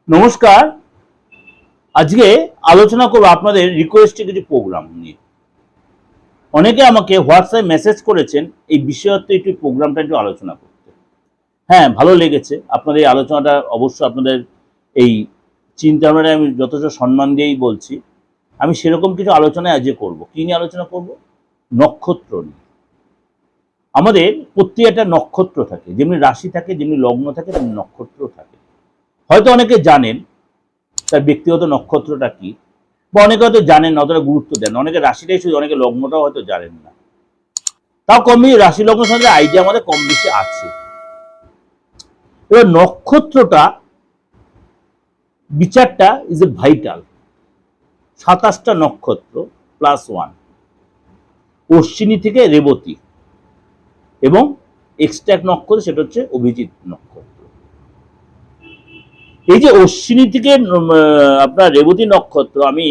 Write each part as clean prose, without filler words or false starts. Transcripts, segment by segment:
নমস্কার। আজকে আলোচনা করব আপনাদের রিকোয়েস্টে কিছু প্রোগ্রাম নিয়ে। অনেকে আমাকে হোয়াটসঅ্যাপে মেসেজ করেছেন এই বিষয়ত্ব একটু প্রোগ্রামটা একটু আলোচনা করতে। হ্যাঁ, ভালো লেগেছে আপনাদের এই আলোচনাটা। অবশ্য আপনাদের এই চিন্তা ভাবনাটা আমি যথেষ্ট সম্মান দিয়েই বলছি। আমি সেরকম কিছু আলোচনায় আজকে করব। কি নিয়ে আলোচনা করব? নক্ষত্র নিয়ে। আমাদের প্রত্যেকটা নক্ষত্র থাকে, যেমনি রাশি থাকে, যেমনি লগ্ন থাকে, তেমনি নক্ষত্র থাকে। হয়তো অনেকে জানেন তার ব্যক্তিগত নক্ষত্রটা কি, বা অনেকে হয়তো জানেন না, অতটা গুরুত্ব দেন না। অনেকে রাশিটাই শুধু, অনেকে লগ্নটাও হয়তো জানেন না। তাও কম বেশি রাশি লগ্ন সঙ্গে আইডিয়া আমাদের কম বেশি আছে। এবার নক্ষত্রটা বিচারটা ইজ এ ভাইটাল। 27টা নক্ষত্র +1, অশ্বিনী থেকে রেবতী, এবং এক্সট্রা এক নক্ষত্র, সেটা হচ্ছে অভিজিৎ নক্ষত্র। এই যে অশ্বিনী থেকে আপনার রেবতী নক্ষত্র আমি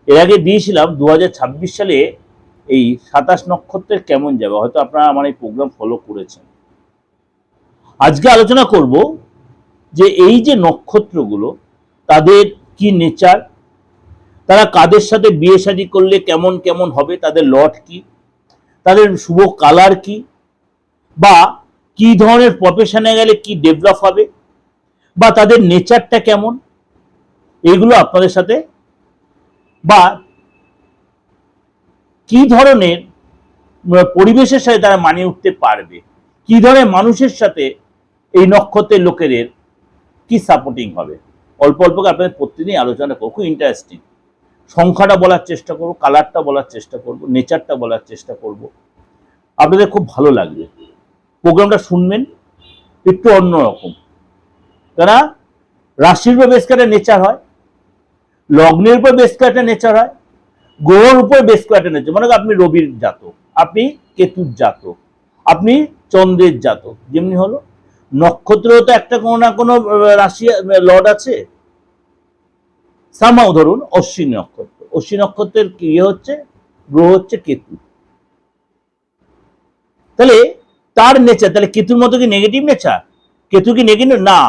এর আগে দিয়েছিলাম 2026 সালে এই 27 নক্ষত্রের কেমন যাবে। হয়তো আপনারা আমার এই প্রোগ্রাম ফলো করেছেন। আজকে আলোচনা করব যে এই যে নক্ষত্রগুলো, তাদের কি নেচার, তারা কাদের সাথে বিয়ে শাদী করলে কেমন কেমন হবে, তাদের লট কি, তাদের শুভ কালার কি, বা কি ধরনের প্রফেশনে গেলে কি ডেভেলপ হবে, বা তাদের নেচারটা কেমন, এগুলো আপনাদের সাথে, বা কি ধরনের পরিবেশের সাথে তারা মানিয়ে উঠতে পারবে, কি ধরনের মানুষের সাথে এই নক্ষত্রের লোকেদের কি সাপোর্টিং হবে, অল্প অল্প করে আপনাদের প্রতিদিনই আলোচনা করবো। খুব ইন্টারেস্টিং। সংখ্যাটা বলার চেষ্টা করবো, কালারটা বলার চেষ্টা করবো, নেচারটা বলার চেষ্টা করব। আপনাদের খুব ভালো লাগবে। প্রোগ্রামটা শুনবেন, একটু অন্যরকম। কেননা রাশির উপর বেশ করে নেচার হয়, লগ্নের উপর বেশ করে একটা নেচার হয়, গ্রহর উপর বেশ করে একটা নেচার। মনে করেন আপনি রবির জাতক, আপনি কেতুর জাতক, আপনি চন্দ্রের জাতক। যেমনি হলো নক্ষত্রেও তো একটা কোনো না কোনো রাশি লর্ড আছে। সামাও ধরুন অশ্বিনী নক্ষত্র, অশ্বিনী নক্ষত্রের কি হচ্ছে, গ্রহ হচ্ছে কেতু। তাহলে তার নেচার, তাহলে কেতুর মতো কি নেগেটিভ নেচার? কেতু কি নেগেটিভ? না,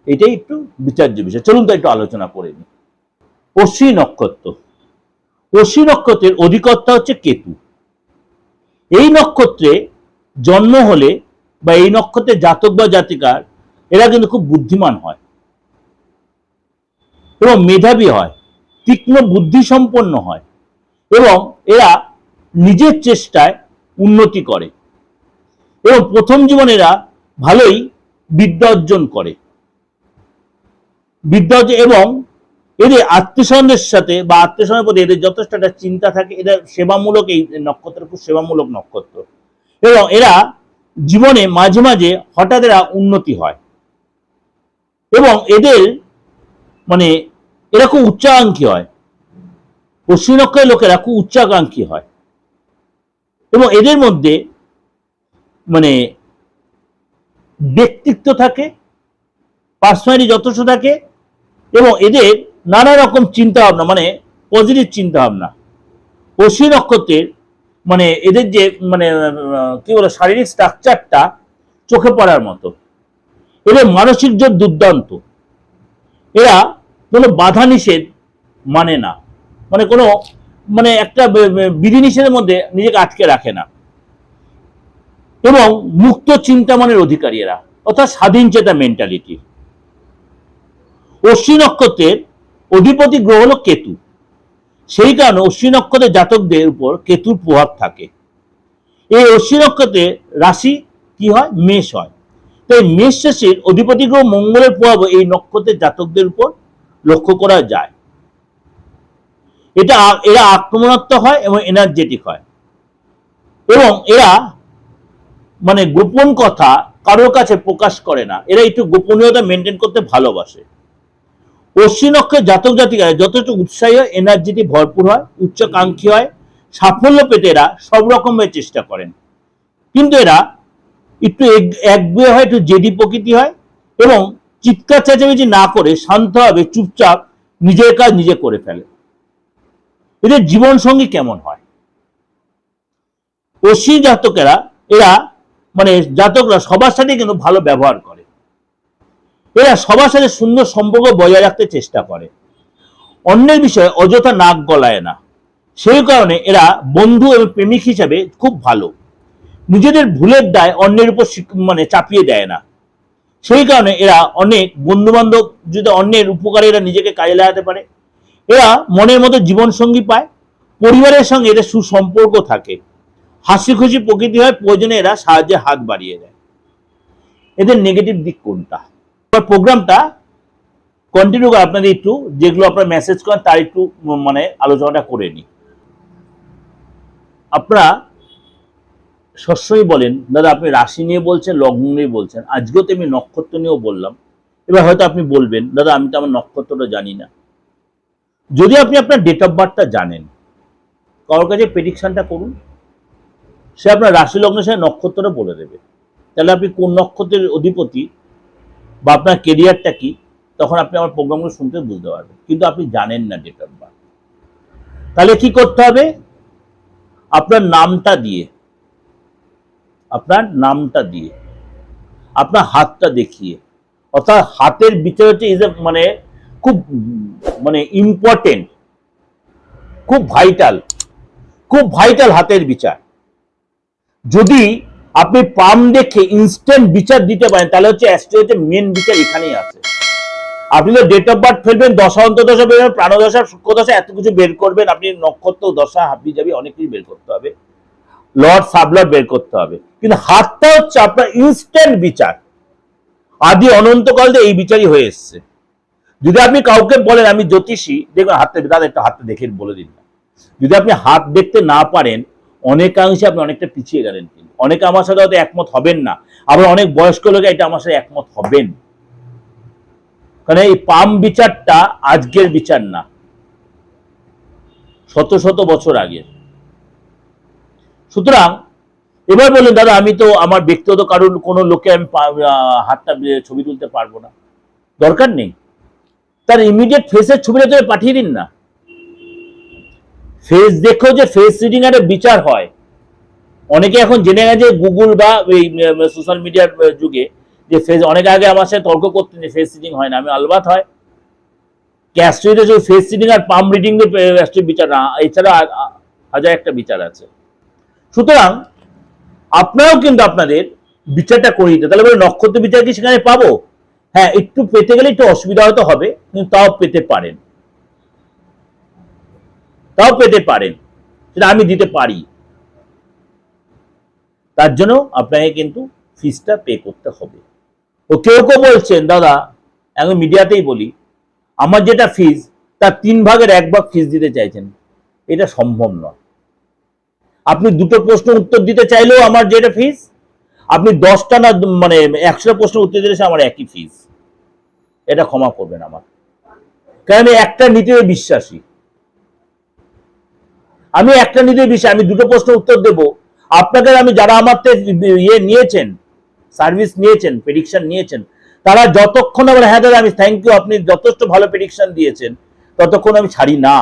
এটাই একটু বিচার্য বিষয়। চলুন তো একটু আলোচনা করে নিই। অশ্বিনী নক্ষত্র, অশ্বিনী নক্ষত্রের অধিকর্তা হচ্ছে কেতু। এই নক্ষত্রে জন্ম হলে বা এই নক্ষত্রের জাতক বা জাতিকার, এরা কিন্তু খুব বুদ্ধিমান হয় এবং মেধাবী হয়, তীক্ষ্ণ বুদ্ধি সম্পন্ন হয়, এবং এরা নিজের চেষ্টায় উন্নতি করে, এবং প্রথম জীবনে এরা ভালোই বিদ্যা অর্জন করে, এবং এদের আত্মীয়স্বজনদের সাথে বা আত্মীয়স্বজনের প্রতি এদের যথেষ্ট একটা চিন্তা থাকে। এরা সেবামূলক, এই নক্ষত্র খুব সেবামূলক নক্ষত্র, এবং এরা জীবনে মাঝে মাঝে হঠাৎ এরা উন্নতি হয়, এবং এদের মানে এরা খুব উচ্চাকাঙ্ক্ষী হয়। অশ্বিনী নক্ষত্রের লোকেরা খুব উচ্চাকাঙ্ক্ষী হয়, এবং এদের মধ্যে মানে ব্যক্তিত্ব থাকে, পার্সোনালিটি যথেষ্ট থাকে, এবং এদের নানা রকম চিন্তা ভাবনা, মানে পজিটিভ চিন্তা ভাবনা। অশ্বিনী নক্ষত্রের মানে এদের যে মানে কি বলে শারীরিক স্ট্রাকচারটা চোখে পড়ার মতো। এদের মানসিক জোর দুর্দান্ত। এরা কোনো বাধা নিষেধ মানে না, মানে কোনো মানে একটা বিধিনিষেধের মধ্যে নিজেকে আটকে রাখে না, এবং মুক্ত চিন্তামনের অধিকারী এরা, অর্থাৎ স্বাধীন চেতা মেন্টালিটি। অশ্বিনী নক্ষত্রের অধিপতি গ্রহ হলো কেতু। সেই কারণে অশ্বিনী নক্ষত্রের জাতকদের উপর কেতুর প্রভাব থাকে। এই অশ্বিনী নক্ষত্রের রাশি কি হয়? মেষ হয়। তাই মেষ রাশির অধিপতি গ্রহ মঙ্গলের প্রভাব এই নক্ষত্রের জাতকদের উপর লক্ষ্য করা যায়। এরা আক্রমণাত্মক হয় এবং এনার্জেটিক হয়, এবং এরা মানে গোপন কথা কারোর কাছে প্রকাশ করে না। এরা একটু গোপনীয়তা মেনটেন করতে ভালোবাসে। অশ্বিনী নক্ষত্রের জাতক জাতিকারা যথেষ্ট উৎসাহী হয়, এনার্জিটি ভরপুর হয়, উচ্চাকাঙ্ক্ষী হয়, সাফল্য পেতে এরা সব রকমের চেষ্টা করেন। কিন্তু এরা একটু একগুঁয়ে হয়, একটু জেদি প্রকৃতি হয়, এবং চিৎকার চেঁচামেচি না করে শান্তভাবে চুপচাপ নিজের কাজ নিজে করে ফেলে। এদের জীবন সঙ্গী কেমন হয়? অশ্বিনী জাতকেরা, এরা মানে জাতকরা সবার সাথে কিন্তু ভালো ব্যবহার করে, এরা সবার সাথে সুন্দর সম্পর্ক বজায় রাখতে চেষ্টা করে, অন্যের বিষয়ে অযথা নাক গলায় না। সেই কারণে এরা বন্ধু এবং প্রেমিক হিসাবে খুব ভালো, নিজেদের ভুলের দায় অন্যের উপর চাপিয়ে দেয় না। সেই কারণে এরা অনেক বন্ধু বান্ধব, যদি অন্যের উপকারে এরা নিজেকে কাজে লাগাতে পারে। এরা মনের মতো জীবন সঙ্গী পায়, পরিবারের সঙ্গে এদের সুসম্পর্ক থাকে, হাসি খুশি প্রকৃতি হয়, প্রয়োজনে এরা সাহায্যে হাত বাড়িয়ে দেয়। এদের নেগেটিভ দিক কোনটা? প্রোগ্রামটা কন্টিনিউ করে আপনাদের একটু যেগুলো আপনারা মেসেজ করেন তার একটু আলোচনাটা করে নিই। আপনারা সবসময় বলেন দাদা আপনি রাশি নিয়ে বলছেন, লগ্ন নিয়ে বলছেন, আজকেও তো আমি নক্ষত্র নিয়েও বললাম। এবার হয়তো আপনি বলবেন দাদা আমি তো আমার নক্ষত্রটা জানি না। যদি আপনি আপনার ডেট অফ বার্থটা জানেন, কারোর কাছে প্রেডিকশনটা করুন, সে আপনার রাশি লগ্নের সাথে নক্ষত্রটা বলে দেবে। তাহলে আপনি কোন নক্ষত্রের অধিপতি বা আপনার কেরিয়ারটা কি, তখন আপনি আমার প্রোগ্রামগুলো শুনতে বুঝতে পারবেন। কিন্তু আপনি জানেন না ডেট অফ বার্থ, তাহলে কি করতে হবে? আপনার নামটা দিয়ে, আপনার হাতটা দেখিয়ে, অর্থাৎ হাতের বিচার হচ্ছে খুব ইম্পর্টেন্ট, খুব ভাইটাল হাতের বিচার। যদি আপনি পাম দেখে ইনস্ট্যান্ট বিচার দিতে পারেন, তাহলে হচ্ছে অ্যাস্ট্রোলজিতে মেন বিচার এখানেই আছে। আপনি তো ডেট অফ বার্থ ফেলবেন, দশা অন্তর্দশা বেরোবেন, প্রাণদশা, শুক্রদশা, এত কিছু বের করবেন, আপনি নক্ষত্র দশা হাবি যাবি অনেক কিছু বের করতে হবে, লর্ড সাবলর্ড বের করতে হবে। কিন্তু হাতটা হচ্ছে আপনার ইনস্ট্যান্ট বিচার, আদি অনন্তকাল দিয়ে এই বিচারই হয়ে এসছে। যদি আপনি কাউকে বলেন আমি জ্যোতিষী, দেখুন হাতটা দাদা একটা হাতটা দেখে বলে দিন না, যদি আপনি হাত দেখতে না পারেন অনেকাংশে আপনি অনেকটা পিছিয়ে গেলেন। কিন্তু অনেকে আমার সাথে হয়তো একমত হবেন না, আবার অনেক বয়স্ক লোকে এটা আমার সাথে একমত হবেন, কারণ এই পাম বিচারটা আজকের বিচার না, শত শত বছর আগের। সুতরাং এবার বললেন দাদা আমি তো আমার ব্যক্তিগত কারণ কোনো লোকে আমি হাতটা ছবি তুলতে পারবো না, দরকার নেই, তার ইমিডিয়েট ফেসের ছবিটা তো পাঠিয়ে দিন না। ফেস দেখো যে ফেস রিডিং এর বিচার হয়, অনেকে এখন জেনে গেছে গুগল বা সোশ্যাল মিডিয়ার যুগে যে ফেস, অনেক আগে আমার সাথে তর্ক করতেন যে ফেস রিডিং হয় না, আমি আলবাত হয়। ক্যাস্ট্রিতে যে ফেস রিডিং আর পাম রিডিং বিচার না, এছাড়া হাজার একটা বিচার আছে। সুতরাং আপনারাও কিন্তু আপনাদের বিচারটা করে দিতে, তাহলে বলে নক্ষত্র বিচার কি সেখানে পাবো? হ্যাঁ, একটু পেতে গেলে একটু অসুবিধা হয়তো হবে, কিন্তু তাও পেতে পারেন, সেটা আমি দিতে পারি। তার জন্য আপনাকে কিন্তু ফিসটা পে করতে হবে। ও কেউ বলছেন দাদা, এখন মিডিয়াতেই বলি, আমার যেটা ফিস তার 3 ভাগের 1 ভাগ ফিস দিতে চাইছেন, এটা সম্ভব নয়। আপনি 2টো প্রশ্ন উত্তর দিতে চাইলেও আমার যেটা ফিস, আপনি 10টা না 100টা প্রশ্ন উত্তর দিলে আমার একই ফিস, এটা ক্ষমা করবেন আমার, কারণ আমি একটা নীতিতে বিশ্বাসী। আমি 2টো প্রশ্ন উত্তর দেব। আপনাদের আমি যারা আমার নিয়েছেন, সার্ভিস নিয়েছেন, প্রেডিকশন নিয়েছেন, তারা যতক্ষণ বলে হ্যাঁ দাদা আমি থ্যাংক ইউ, আপনি যথেষ্ট ভালো প্রেডিকশন দিয়েছেন, ততক্ষণ আমি ছাড়ি না।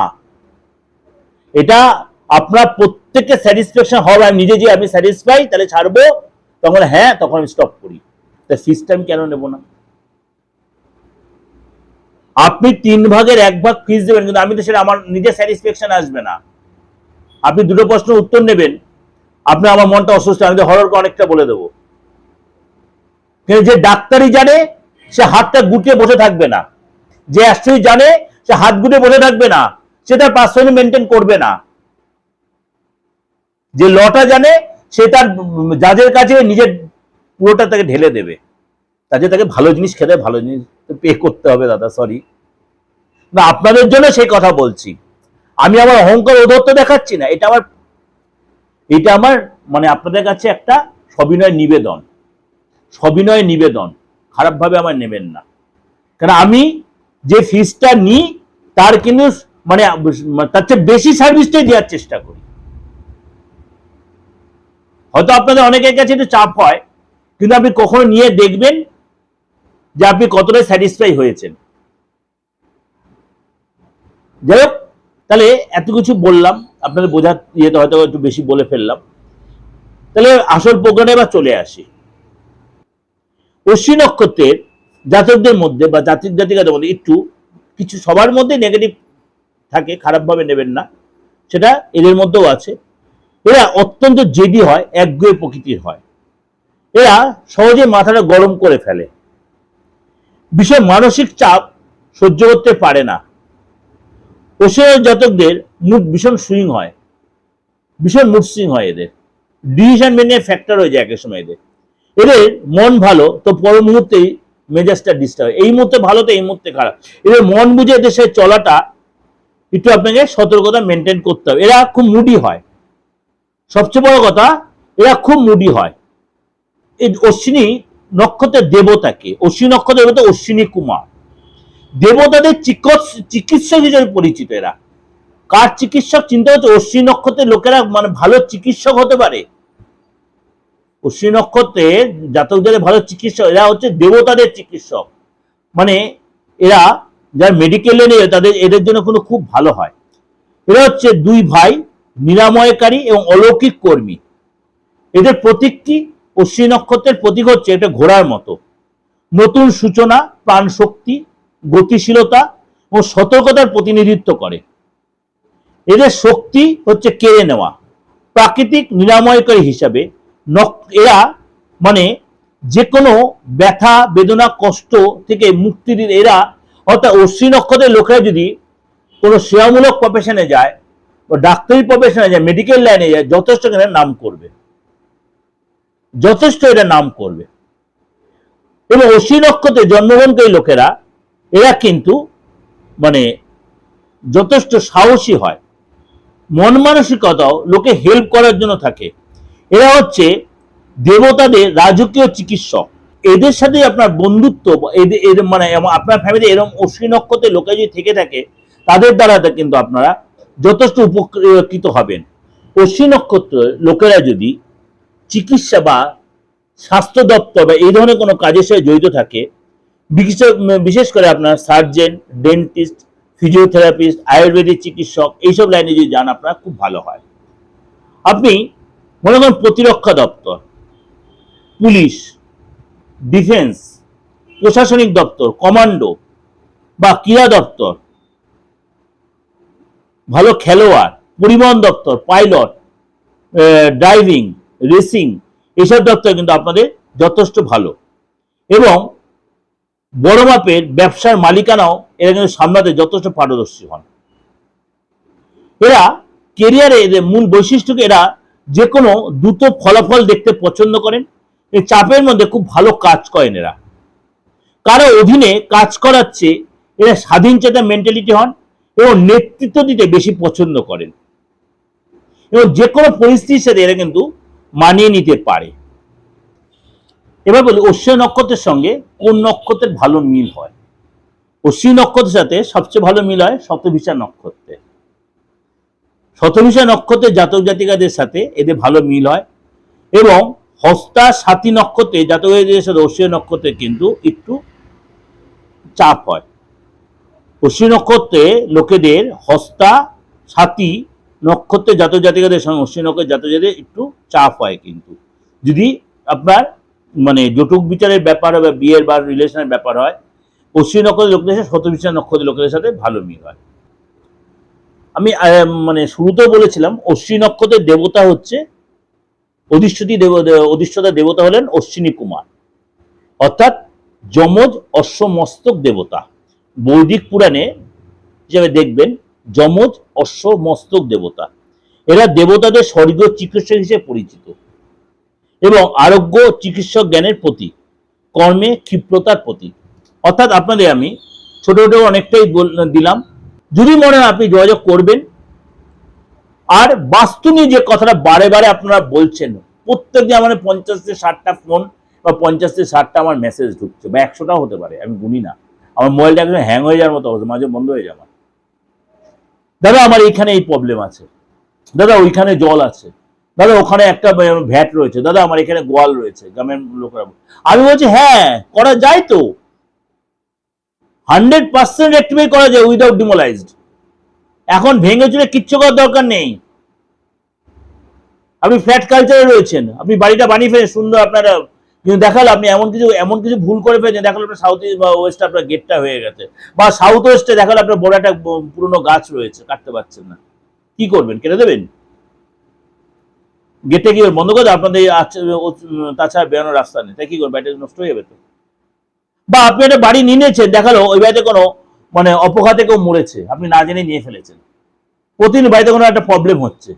এটা আপনার প্রত্যেককে স্যাটিসফ্যাকশন হবে, আমি নিজে যে আমি স্যাটিসফাই তাহলে ছাড়বো, তখন হ্যাঁ তখন আমি স্টপ করি। তাই ফিসটা আমি কেন নেব না? আপনি 3 ভাগের 1 ভাগ ফিস দেবেন, কিন্তু আমি তো সেটা আমার নিজের স্যাটিসফ্যাকশন আসবে না। আপনি 2টো প্রশ্ন উত্তর নেবেন, আপনি আমার মনটা অসুস্থ, আমি হররকে অনেকটা বলে দেবো। কিন্তু যে ডাক্তারই জানে সে হাতটা গুটিয়ে বসে থাকবে না, যে অ্যাস্ট্রোলজি জানে সে হাত গুটিয়ে বসে থাকবে না, সে তার পার্সোনালি মেনটেন করবে না। যে লটা জানে সে তার জাজের কাছে নিজের পুরোটা তাকে ঢেলে দেবে, তাকে ভালো জিনিস খেতে, ভালো জিনিস পে করতে হবে দাদা, সরি না, আপনাদের জন্য সেই কথা বলছি। আমি আমার অহংকার ঔদ্ধত্য দেখাচ্ছি না, এটা আমার আপনাদের কাছে একটা সবিনয় নিবেদন, খারাপভাবে আমার নেবেন না। কারণ আমি যে ফিসটা নিই তার কিন্তু তার চেয়ে বেশি সার্ভিসটাই দেওয়ার চেষ্টা করি। হয়তো আপনাদের অনেকের কাছে একটু চাপ হয়, কিন্তু আপনি কখনো নিয়ে দেখবেন যে আপনি কতটা স্যাটিসফাই হয়েছেন। যাই হোক, তাহলে এত কিছু বললাম, আপনাদের বোঝার ইয়েতে হয়তো একটু বেশি বলে ফেললাম। তাহলে আসল প্রোগ্রামে এবার চলে আসি। অশ্বিনী নক্ষত্রের জাতকদের মধ্যে বা জাতিক জাতিকাদের মধ্যে একটু কিছু, সবার মধ্যে নেগেটিভ থাকে, খারাপভাবে নেবেন না, সেটা এদের মধ্যেও আছে। এরা অত্যন্ত জেদি হয়, একগুঁয়ে প্রকৃতির হয়। এরা সহজে মাথাটা গরম করে ফেলে, বিষয় মানসিক চাপ সহ্য করতে পারে না। অসহায় জাতকদের মুড ভীষণ সুইং হয়, ভীষণ মুড সুইং হয়, এদের ডিসিশন মেনে ফ্যাক্টর হয়ে যায় এক সময়। এদের মন ভালো তো পর মুহূর্তেই মেজাজটা ডিস্টার্ব, এই মুহূর্তে ভালো তো এই মুহূর্তে খারাপ। এদের মন বুঝে দেশে চলাটা একটু আপনাকে সতর্কতা মেনটেন করতে হবে। এরা খুব মুডি হয়, সবচেয়ে বড় কথা এরা খুব মুডি হয়। এই অশ্বিনী নক্ষত্রের দেবতাকে, অশ্বিনী নক্ষত্রের দেবতা অশ্বিনী কুমার, দেবতাদের চিকিৎসক হিসেবে পরিচিত। এরা কার চিকিৎসক চিন্তা হচ্ছে? অশ্বিনী নক্ষত্রের লোকেরা মানে ভালো চিকিৎসক হতে পারে। অশ্বিনী নক্ষত্রের জাতক যাদের ভালো চিকিৎসক, এরা হচ্ছে দেবতাদের চিকিৎসক। মানে এরা যারা মেডিকেলে নেই তাদের, এদের জন্য কোনো খুব ভালো হয়। এরা হচ্ছে দুই ভাই, নিরাময়কারী এবং অলৌকিক কর্মী। এদের প্রতীক কি? অশ্বিনী নক্ষত্রের প্রতীক হচ্ছে এটা ঘোড়ার মতো। নতুন সূচনা, প্রাণ শক্তি, গতিশীলতা ও সতর্কতার প্রতিনিধিত্ব করে। এদের শক্তি হচ্ছে কেড়ে নেওয়া। প্রাকৃতিক নিরাময়কারী হিসাবে এরা মানে যে কোনো ব্যথা বেদনা কষ্ট থেকে মুক্তি দিতে এরা, অর্থাৎ অশ্বিনী নক্ষত্রের লোকেরা যদি কোনো সেবামূলক প্রফেশনে যায় বা ডাক্তারি প্রফেশনে যায়, মেডিকেল লাইনে যায়, যথেষ্ট এরা নাম করবে, যথেষ্ট এটা নাম করবে। এবং অশ্বিনী নক্ষত্রে জন্মগ্রহণকারী লোকেরা এরা কিন্তু মানে যথেষ্ট সাহসী হয়, মন মানসিকতাও লোকে হেল্প করার জন্য থাকে। এরা হচ্ছে দেবতাদের রাজকীয় চিকিৎসক। এদের সাথে আপনার বন্ধুত্ব, এদের মানে আপনার ফ্যামিলি এরকম অশ্বিনী নক্ষত্রের লোকে যদি থেকে থাকে, তাদের দ্বারা কিন্তু আপনারা যথেষ্ট উপকৃত হবেন। অশ্বিনী নক্ষত্রের লোকেরা যদি চিকিৎসা বা স্বাস্থ্য দপ্তর বা এই ধরনের কোনো কাজের সাথে জড়িত থাকে, বিশেষ করে আপনার সার্জন, ডেন্টিস্ট, ফিজিওথেরাপিস্ট, আয়ুর্বেদিক চিকিৎসক, এইসব লাইনে যদি যান আপনার খুব ভালো হয়। আপনি মনে করেন প্রতিরক্ষা দপ্তর, পুলিশ, ডিফেন্স, প্রশাসনিক দপ্তর, কমান্ডো বা ক্রীড়া দপ্তর, ভালো খেলোয়াড়, পরিবহন দপ্তর, পাইলট, ড্রাইভিং, রেসিং, এইসব দপ্তর কিন্তু আপনাদের যথেষ্ট ভালো। এবং বড় মাপের ব্যবসার মালিকানাও এরা কিন্তু সামলাতে যথেষ্ট পারদর্শী হন। এরা কেরিয়ারে এদের মূল বৈশিষ্ট্যকে এরা যে কোনো দ্রুত ফলাফল দেখতে পছন্দ করেন। এই চাপের মধ্যে খুব ভালো কাজ করেন। এরা কারো অধীনে কাজ করাচ্ছে, এরা স্বাধীন চেতা মেন্টালিটি হন এবং নেতৃত্ব দিতে বেশি পছন্দ করেন এবং যে কোনো পরিস্থিতির সাথে এরা কিন্তু মানিয়ে নিতে পারে। এবার বলি অশ্বিনী নক্ষত্রের সঙ্গে কোন নক্ষত্রের ভালো মিল হয়। অশ্বিনী নক্ষত্রের সাথে সবচেয়ে ভালো মিল হয় শতভিষা নক্ষত্রে। শতভিষা নক্ষত্রের জাতক জাতিকাদের সাথে এদের ভালো মিল হয় এবং হস্তা সাথী নক্ষত্রে জাতক জাতিকাদের সাথে অশ্বিনী নক্ষত্রে কিন্তু একটু চাপ হয়। অশ্বিনী নক্ষত্রে লোকেদের হস্তা সাথী নক্ষত্রে জাতক জাতিকাদের সঙ্গে অশ্বিনী নক্ষত্রের জাতক জাতিকাদের একটু চাপ হয়। কিন্তু যদি আপনার মানে জটুক বিচারের ব্যাপার হয় বা বিয়ের বা রিলেশনের ব্যাপার হয়, অশ্বিনী নক্ষত্রের লোকদের সাথে শতভিষা নক্ষত্রের লোকেদের সাথে ভালো মিল হয়। আমি মানে শুরুতেও বলেছিলাম অশ্বিনী নক্ষত্রের দেবতা হচ্ছে অধিষ্ঠাতা দেবতা হলেন অশ্বিনী কুমার, অর্থাৎ যমজ অশ্বমস্তক দেবতা। বৈদিক পুরাণে হিসাবে দেখবেন যমজ অশ্বমস্তক দেবতা। এরা দেবতাদের স্বর্গীয় চিকিৎসক হিসেবে পরিচিত এবং আরোগ্য চিকিৎসক জ্ঞানের প্রতীক, কর্মে ক্ষিপ্রতার প্রতীক। অর্থাৎ আপনাদের আমি ছোট ছোট অনেকটাই দিলাম, যদি মনে হয় আপনি যোগাযোগ করবেন। আর বাস্তু নিয়ে যে কথাটা বারে বারে আপনারা বলছেন, প্রত্যেকদিন আমার 50 থেকে 60টা ফোন বা 50 থেকে 60টা আমার মেসেজ ঢুকছে, বা 100টাও হতে পারে, আমি গুনি না। আমার মোবাইলটা একদম হ্যাং হয়ে যাওয়ার মতো অবস্থা, মাঝে বন্ধ হয়ে যাওয়া। দাদা আমার এইখানে এই প্রবলেম আছে, দাদা ওইখানে জল আছে, দাদা ওখানে একটা ভ্যাট রয়েছে, দাদা আমার এখানে গোয়াল রয়েছে, গ্রামের লোকেরা। আমি বলছি হ্যাঁ করা যায় তো, 100% রেক্টিফাই করা যায় উইদাউট ডিমোলাইজড। এখন ভেঙে চুরে কিচ্ছু করার দরকার নেই। আপনি ফ্ল্যাট কালচারে রয়েছেন, আপনি বাড়িটা বানিয়ে ফেলেন সুন্দর, আপনারা কিন্তু দেখালো আপনি এমন কিছু ভুল করে ফেলেছেন, দেখালো আপনার সাউথ ইস্ট বা ওয়েস্টে আপনার গেটটা হয়ে গেছে, বা সাউথ ওয়েস্টে দেখালো আপনার বড় একটা পুরনো গাছ রয়েছে, কাটতে পারছেন না, কি করবেন? কেটে দেবেন? গেটে কি বন্ধ করে দেবেন? আপনাদের তাছাড়া বেরোনোর রাস্তা নেই, তাই কি করবেন? বাড়িটা নষ্ট হয়ে যাবে তো। বা আপনি একটা বাড়ি নিয়েছেন, দেখালো ওই বাড়িতে কোনো মানে অপঘাতে কেউ মরেছে, আপনি না জেনে নিয়ে ফেলেছেন, প্রতিদিন বাড়িতে কোনো একটা প্রবলেম হচ্ছে,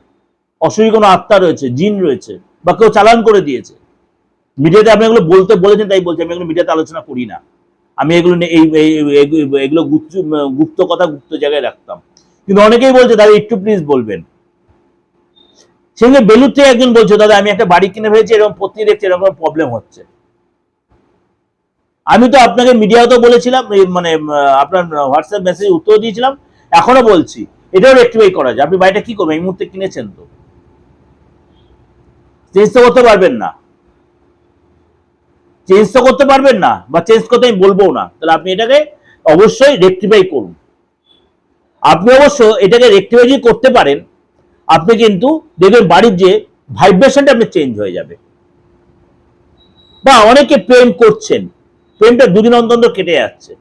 অসুখী কোনো আত্মা রয়েছে, জিন রয়েছে, বা কেউ চালান করে দিয়েছে। মিডিয়াতে আপনি এগুলো বলতে বলেছেন, তাই বলছি, আমি এগুলো মিডিয়াতে আলোচনা করি না। আমি এগুলো এগুলো গুপ্ত কথা গুপ্ত জায়গায় রাখতাম। কিন্তু অনেকেই বলছে দাদা একটু প্লিজ বলবেন। সেখানে বেলুর থেকে একজন বলছে দাদা আমি একটা বাড়ি কিনে ফেলেছি, এরকম প্রতি দেখছি এরকম প্রবলেম হচ্ছে। আমি তো আপনাকে মিডিয়াতেও বলেছিলাম, মানে আপনার হোয়াটসঅ্যাপ মেসেজ উত্তর দিয়েছিলাম, এখনো বলছি এটাও রেক্টিফাই করা যায়। আপনি বাড়িটা কি করবেন? এই মুহূর্তে কিনেছেন তো, চেঞ্জ তো করতে পারবেন না, চেঞ্জ তো করতে পারবেন না, বা চেঞ্জ করতে আমি বলবো না। তাহলে আপনি এটাকে অবশ্যই রেক্টিফাই করুন। আপনি অবশ্য এটাকে রেক্টিফাই যদি করতে পারেন, আপনি কিন্তু দেখবেন বাড়ির যে ভাইব্রেশনটা আপনি চেঞ্জ হয়ে যাবে। বা অনেকে প্রেম করছেন, প্রেমটা দুদিন অন্তর কেটে যাচ্ছে,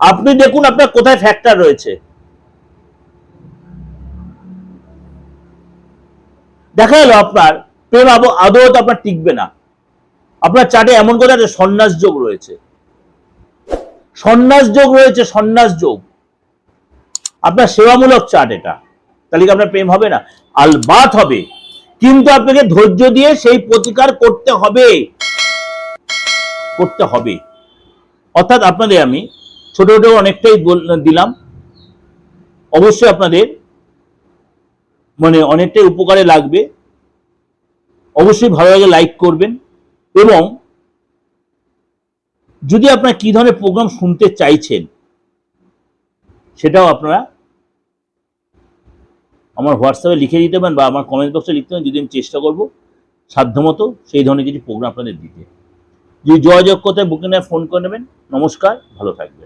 আপনি দেখুন আপনার কোথায় ফ্যাক্টর রয়েছে। দেখা গেল আপনার প্রেম আদৌ তো আপনার টিকবে না। আপনার চার্টে এমন করে একটা সন্ন্যাস যোগ রয়েছে, সন্ন্যাস যোগ রয়েছে, সন্ন্যাস যোগ, আপনার সেবামূলক চার্ট এটা। তাহলে কি আপনার প্রেম হবে না? আলবাত হবে, কিন্তু আপনাকে ধৈর্য দিয়ে সেই প্রতিকার করতে হবে, করতে হবে। অর্থাৎ আপনাদের আমি ছোট ছোট অনেকটাই দিলাম, অবশ্যই আপনাদের মানে অনেকটাই উপকারে লাগবে। অবশ্যই ভালো লাগে লাইক করবেন, এবং যদি আপনারা কি ধরনের প্রোগ্রাম শুনতে চাইছেন সেটাও আপনারা আমার হোয়াটসঅ্যাপে লিখে দিতে পারেন, বা আমার কমেন্ট বক্সে লিখতে পারেন, যদি আমি চেষ্টা করব সাধ্যমতো সেই ধরনের কিছু প্রোগ্রাম আপনাদের দিতে। যদি যোগাযোগ করতে বুকিং ফোন করে নেবেন। নমস্কার, ভালো থাকবেন।